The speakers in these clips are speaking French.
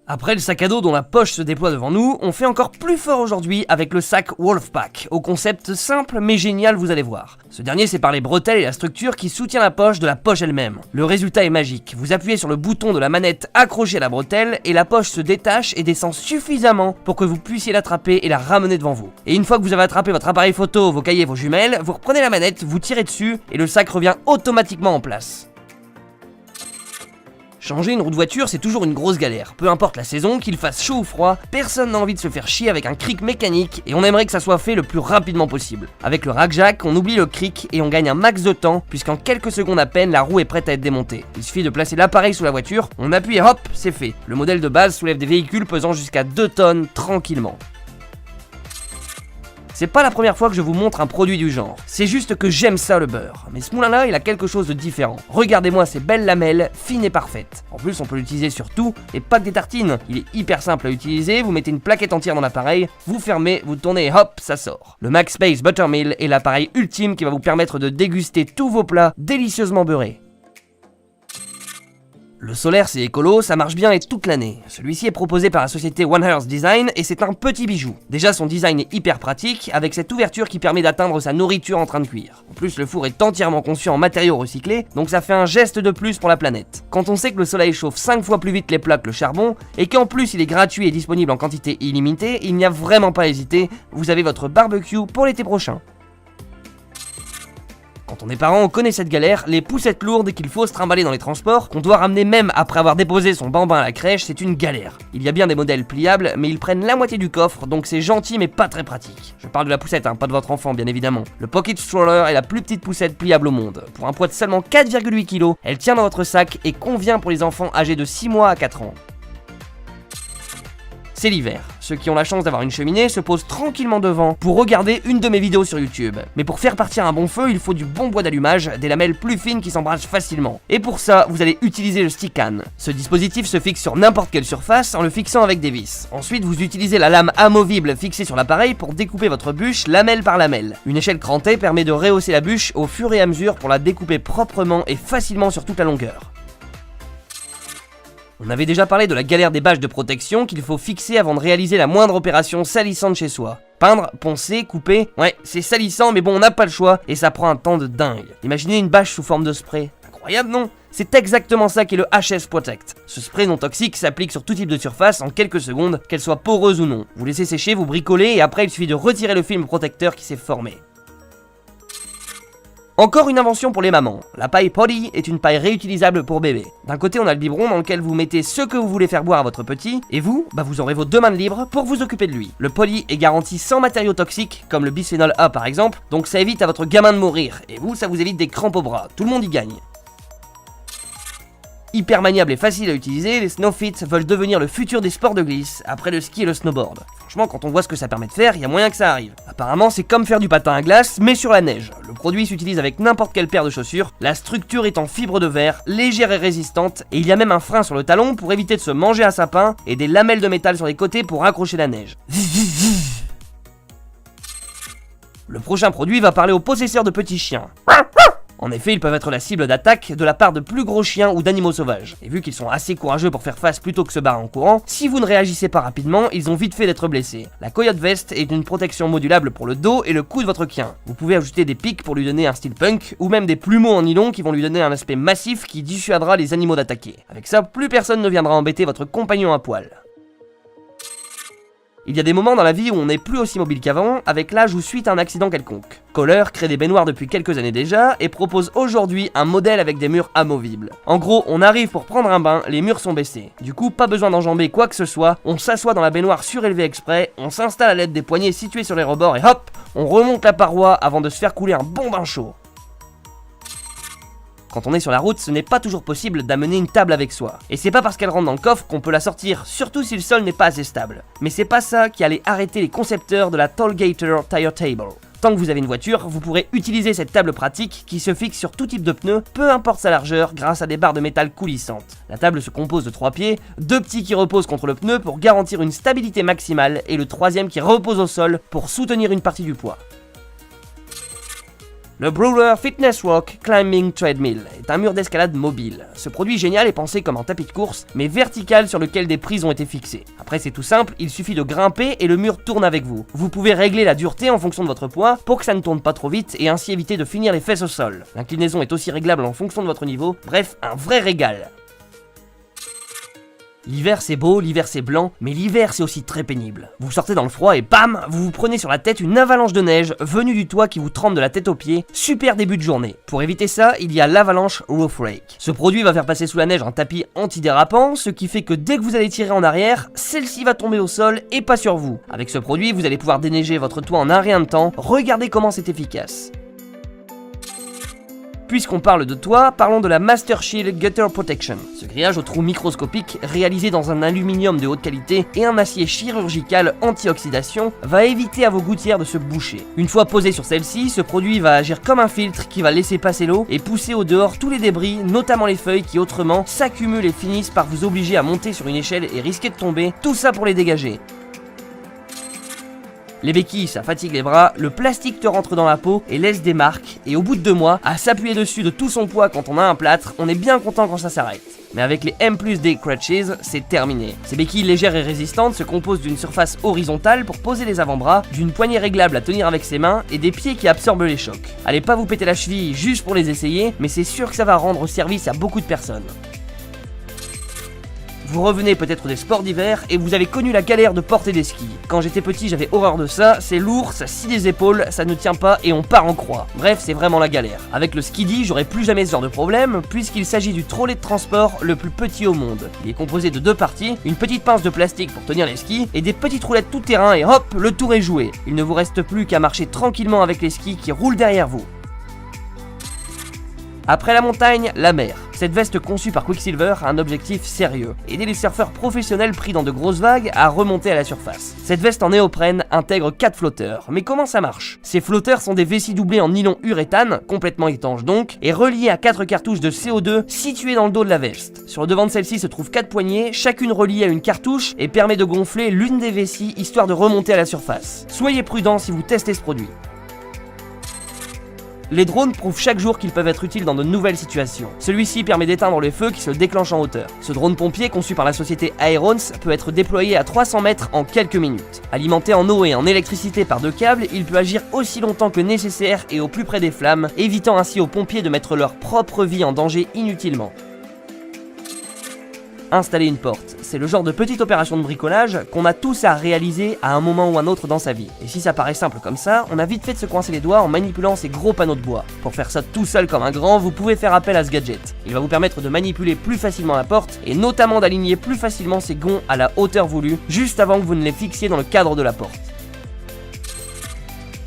Après le sac à dos dont la poche se déploie devant nous, on fait encore plus fort aujourd'hui avec le sac Wolfpack, au concept simple mais génial, vous allez voir. Ce dernier c'est par les bretelles et la structure qui soutient la poche de la poche elle-même. Le résultat est magique, vous appuyez sur le bouton de la manette accroché à la bretelle et la poche se détache et descend suffisamment pour que vous puissiez l'attraper et la ramener devant vous. Et une fois que vous avez attrapé votre appareil photo, vos cahiers, vos jumelles, vous reprenez la manette, vous tirez dessus et le sac revient automatiquement en place. Changer une roue de voiture, c'est toujours une grosse galère. Peu importe la saison, qu'il fasse chaud ou froid, personne n'a envie de se faire chier avec un cric mécanique et on aimerait que ça soit fait le plus rapidement possible. Avec le rack-jack, on oublie le cric et on gagne un max de temps puisqu'en quelques secondes à peine, la roue est prête à être démontée. Il suffit de placer l'appareil sous la voiture, on appuie et hop, c'est fait. Le modèle de base soulève des véhicules pesant jusqu'à 2 tonnes tranquillement. C'est pas la première fois que je vous montre un produit du genre, c'est juste que j'aime ça le beurre. Mais ce moulin-là, il a quelque chose de différent. Regardez-moi ces belles lamelles, fines et parfaites. En plus, on peut l'utiliser sur tout, et pas que des tartines. Il est hyper simple à utiliser, vous mettez une plaquette entière dans l'appareil, vous fermez, vous tournez et hop, ça sort. Le MaxSpace Buttermill est l'appareil ultime qui va vous permettre de déguster tous vos plats délicieusement beurrés. Le solaire c'est écolo, ça marche bien et toute l'année. Celui-ci est proposé par la société One Earth Design et c'est un petit bijou. Déjà son design est hyper pratique, avec cette ouverture qui permet d'atteindre sa nourriture en train de cuire. En plus le four est entièrement conçu en matériaux recyclés, donc ça fait un geste de plus pour la planète. Quand on sait que le soleil chauffe 5 fois plus vite les plats que le charbon, et qu'en plus il est gratuit et disponible en quantité illimitée, il n'y a vraiment pas à hésiter, vous avez votre barbecue pour l'été prochain. Quand on est parent, on connaît cette galère, les poussettes lourdes qu'il faut se trimballer dans les transports, qu'on doit ramener même après avoir déposé son bambin à la crèche, c'est une galère. Il y a bien des modèles pliables, mais ils prennent la moitié du coffre, donc c'est gentil mais pas très pratique. Je parle de la poussette, pas de votre enfant bien évidemment. Le Pocket Stroller est la plus petite poussette pliable au monde. Pour un poids de seulement 4,8 kg, elle tient dans votre sac et convient pour les enfants âgés de 6 mois à 4 ans. C'est l'hiver. Ceux qui ont la chance d'avoir une cheminée se posent tranquillement devant pour regarder une de mes vidéos sur YouTube. Mais pour faire partir un bon feu, il faut du bon bois d'allumage, des lamelles plus fines qui s'embrasent facilement. Et pour ça, vous allez utiliser le Stick-Can. Ce dispositif se fixe sur n'importe quelle surface en le fixant avec des vis. Ensuite, vous utilisez la lame amovible fixée sur l'appareil pour découper votre bûche lamelle par lamelle. Une échelle crantée permet de rehausser la bûche au fur et à mesure pour la découper proprement et facilement sur toute la longueur. On avait déjà parlé de la galère des bâches de protection qu'il faut fixer avant de réaliser la moindre opération salissante chez soi. Peindre, poncer, couper, ouais, c'est salissant mais bon on n'a pas le choix et ça prend un temps de dingue. Imaginez une bâche sous forme de spray. Incroyable non ? C'est exactement ça qu'est le HS Protect. Ce spray non toxique s'applique sur tout type de surface en quelques secondes, qu'elle soit poreuse ou non. Vous laissez sécher, vous bricolez et après il suffit de retirer le film protecteur qui s'est formé. Encore une invention pour les mamans, la paille Potty est une paille réutilisable pour bébé. D'un côté on a le biberon dans lequel vous mettez ce que vous voulez faire boire à votre petit, et vous, vous aurez vos 2 mains libres pour vous occuper de lui. Le Potty est garanti sans matériaux toxiques, comme le bisphénol A par exemple, donc ça évite à votre gamin de mourir, et vous ça vous évite des crampes au bras, tout le monde y gagne. Hyper maniable et facile à utiliser, les Snowfit veulent devenir le futur des sports de glisse, après le ski et le snowboard. Franchement, quand on voit ce que ça permet de faire, il y a moyen que ça arrive. Apparemment, c'est comme faire du patin à glace, mais sur la neige. Le produit s'utilise avec n'importe quelle paire de chaussures, la structure est en fibre de verre, légère et résistante, et il y a même un frein sur le talon pour éviter de se manger un sapin, et des lamelles de métal sur les côtés pour accrocher la neige. Le prochain produit va parler aux possesseurs de petits chiens. En effet, ils peuvent être la cible d'attaque de la part de plus gros chiens ou d'animaux sauvages. Et vu qu'ils sont assez courageux pour faire face plutôt que se barrer en courant, si vous ne réagissez pas rapidement, ils ont vite fait d'être blessés. La Coyote Vest est une protection modulable pour le dos et le cou de votre chien. Vous pouvez ajouter des pics pour lui donner un style punk, ou même des plumeaux en nylon qui vont lui donner un aspect massif qui dissuadera les animaux d'attaquer. Avec ça, plus personne ne viendra embêter votre compagnon à poil. Il y a des moments dans la vie où on n'est plus aussi mobile qu'avant, avec l'âge ou suite à un accident quelconque. Kohler crée des baignoires depuis quelques années déjà, et propose aujourd'hui un modèle avec des murs amovibles. En gros, on arrive pour prendre un bain, les murs sont baissés. Du coup, pas besoin d'enjamber quoi que ce soit, on s'assoit dans la baignoire surélevée exprès, on s'installe à l'aide des poignées situées sur les rebords et hop, on remonte la paroi avant de se faire couler un bon bain chaud. Quand on est sur la route, ce n'est pas toujours possible d'amener une table avec soi. Et c'est pas parce qu'elle rentre dans le coffre qu'on peut la sortir, surtout si le sol n'est pas assez stable. Mais c'est pas ça qui allait arrêter les concepteurs de la Tallgator Tire Table. Tant que vous avez une voiture, vous pourrez utiliser cette table pratique qui se fixe sur tout type de pneus, peu importe sa largeur, grâce à des barres de métal coulissantes. La table se compose de 3 pieds, 2 petits qui reposent contre le pneu pour garantir une stabilité maximale et le 3e qui repose au sol pour soutenir une partie du poids. Le Brewer Fitness Rock Climbing Treadmill est un mur d'escalade mobile. Ce produit génial est pensé comme un tapis de course, mais vertical sur lequel des prises ont été fixées. Après c'est tout simple, il suffit de grimper et le mur tourne avec vous. Vous pouvez régler la dureté en fonction de votre poids pour que ça ne tourne pas trop vite et ainsi éviter de finir les fesses au sol. L'inclinaison est aussi réglable en fonction de votre niveau, bref, un vrai régal. L'hiver c'est beau, l'hiver c'est blanc, mais l'hiver c'est aussi très pénible. Vous sortez dans le froid et bam, vous vous prenez sur la tête une avalanche de neige venue du toit qui vous trempe de la tête aux pieds. Super début de journée. Pour éviter ça, il y a l'avalanche Roof Rake. Ce produit va faire passer sous la neige un tapis antidérapant, ce qui fait que dès que vous allez tirer en arrière, celle-ci va tomber au sol et pas sur vous. Avec ce produit, vous allez pouvoir déneiger votre toit en un rien de temps. Regardez comment c'est efficace. Puisqu'on parle de toit, parlons de la Master Shield Gutter Protection. Ce grillage au trou microscopique, réalisé dans un aluminium de haute qualité et un acier chirurgical anti-oxydation, va éviter à vos gouttières de se boucher. Une fois posé sur celle-ci, ce produit va agir comme un filtre qui va laisser passer l'eau et pousser au dehors tous les débris, notamment les feuilles qui autrement s'accumulent et finissent par vous obliger à monter sur une échelle et risquer de tomber, tout ça pour les dégager. Les béquilles, ça fatigue les bras, le plastique te rentre dans la peau et laisse des marques, et au bout de 2 mois, à s'appuyer dessus de tout son poids quand on a un plâtre, on est bien content quand ça s'arrête. Mais avec les M+D Crutches, c'est terminé. Ces béquilles légères et résistantes se composent d'une surface horizontale pour poser les avant-bras, d'une poignée réglable à tenir avec ses mains et des pieds qui absorbent les chocs. Allez pas vous péter la cheville juste pour les essayer, mais c'est sûr que ça va rendre service à beaucoup de personnes. Vous revenez peut-être des sports d'hiver et vous avez connu la galère de porter des skis. Quand j'étais petit, j'avais horreur de ça, c'est lourd, ça scie les épaules, ça ne tient pas et on part en croix. Bref, c'est vraiment la galère. Avec le skidoo, j'aurai plus jamais ce genre de problème puisqu'il s'agit du trolley de transport le plus petit au monde. Il est composé de 2 parties, une petite pince de plastique pour tenir les skis et des petites roulettes tout terrain et hop, le tour est joué. Il ne vous reste plus qu'à marcher tranquillement avec les skis qui roulent derrière vous. Après la montagne, la mer. Cette veste conçue par Quicksilver a un objectif sérieux, aider les surfeurs professionnels pris dans de grosses vagues à remonter à la surface. Cette veste en néoprène intègre 4 flotteurs, mais comment ça marche? Ces flotteurs sont des vessies doublées en nylon uréthane, complètement étanches donc, et reliées à 4 cartouches de CO2 situées dans le dos de la veste. Sur le devant de celle-ci se trouvent 4 poignées, chacune reliée à une cartouche et permet de gonfler l'une des vessies histoire de remonter à la surface. Soyez prudents si vous testez ce produit. Les drones prouvent chaque jour qu'ils peuvent être utiles dans de nouvelles situations. Celui-ci permet d'éteindre les feux qui se déclenchent en hauteur. Ce drone pompier conçu par la société Aerons peut être déployé à 300 mètres en quelques minutes. Alimenté en eau et en électricité par 2 câbles, il peut agir aussi longtemps que nécessaire et au plus près des flammes, évitant ainsi aux pompiers de mettre leur propre vie en danger inutilement. Installer une porte, c'est le genre de petite opération de bricolage qu'on a tous à réaliser à un moment ou un autre dans sa vie. Et si ça paraît simple comme ça, on a vite fait de se coincer les doigts en manipulant ces gros panneaux de bois. Pour faire ça tout seul comme un grand, vous pouvez faire appel à ce gadget. Il va vous permettre de manipuler plus facilement la porte et notamment d'aligner plus facilement ces gonds à la hauteur voulue, juste avant que vous ne les fixiez dans le cadre de la porte.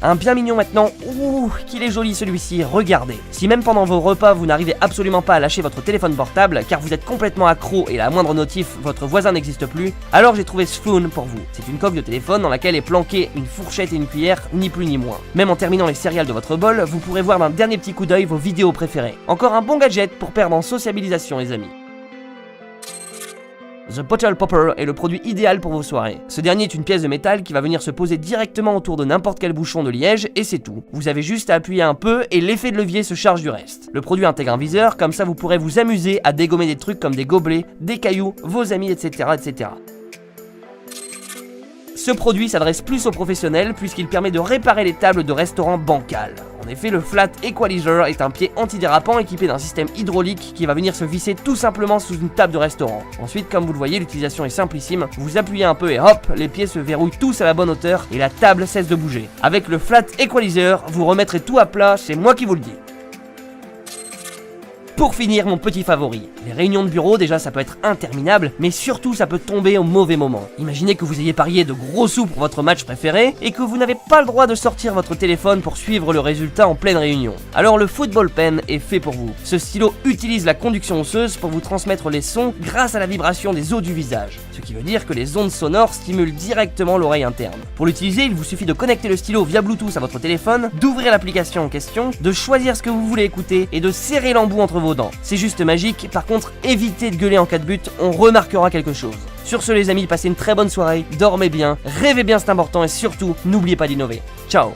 Un bien mignon maintenant, ouh, qu'il est joli celui-ci, regardez. Si même pendant vos repas vous n'arrivez absolument pas à lâcher votre téléphone portable car vous êtes complètement accro et à la moindre notif votre voisin n'existe plus, alors j'ai trouvé Spoon pour vous. C'est une coque de téléphone dans laquelle est planquée une fourchette et une cuillère, ni plus ni moins. Même en terminant les céréales de votre bol, vous pourrez voir d'un dernier petit coup d'œil vos vidéos préférées. Encore un bon gadget pour perdre en sociabilisation les amis. The Bottle Popper est le produit idéal pour vos soirées. Ce dernier est une pièce de métal qui va venir se poser directement autour de n'importe quel bouchon de liège et c'est tout. Vous avez juste à appuyer un peu et l'effet de levier se charge du reste. Le produit intègre un viseur, comme ça vous pourrez vous amuser à dégommer des trucs comme des gobelets, des cailloux, vos amis, etc. etc. Ce produit s'adresse plus aux professionnels puisqu'il permet de réparer les tables de restaurants bancales. En effet, le Flat Equalizer est un pied antidérapant équipé d'un système hydraulique qui va venir se visser tout simplement sous une table de restaurant. Ensuite, comme vous le voyez, l'utilisation est simplissime. Vous appuyez un peu et hop, les pieds se verrouillent tous à la bonne hauteur et la table cesse de bouger. Avec le Flat Equalizer, vous remettrez tout à plat, c'est moi qui vous le dis. Pour finir, mon petit favori. Les réunions de bureau, déjà ça peut être interminable, mais surtout ça peut tomber au mauvais moment. Imaginez que vous ayez parié de gros sous pour votre match préféré et que vous n'avez pas le droit de sortir votre téléphone pour suivre le résultat en pleine réunion. Alors le Football Pen est fait pour vous. Ce stylo utilise la conduction osseuse pour vous transmettre les sons grâce à la vibration des os du visage. Ce qui veut dire que les ondes sonores stimulent directement l'oreille interne. Pour l'utiliser, il vous suffit de connecter le stylo via Bluetooth à votre téléphone, d'ouvrir l'application en question, de choisir ce que vous voulez écouter et de serrer l'embout entre vos dents. C'est juste magique, par contre évitez de gueuler en cas de but, on remarquera quelque chose. Sur ce les amis, passez une très bonne soirée, dormez bien, rêvez bien c'est important et surtout n'oubliez pas d'innover. Ciao.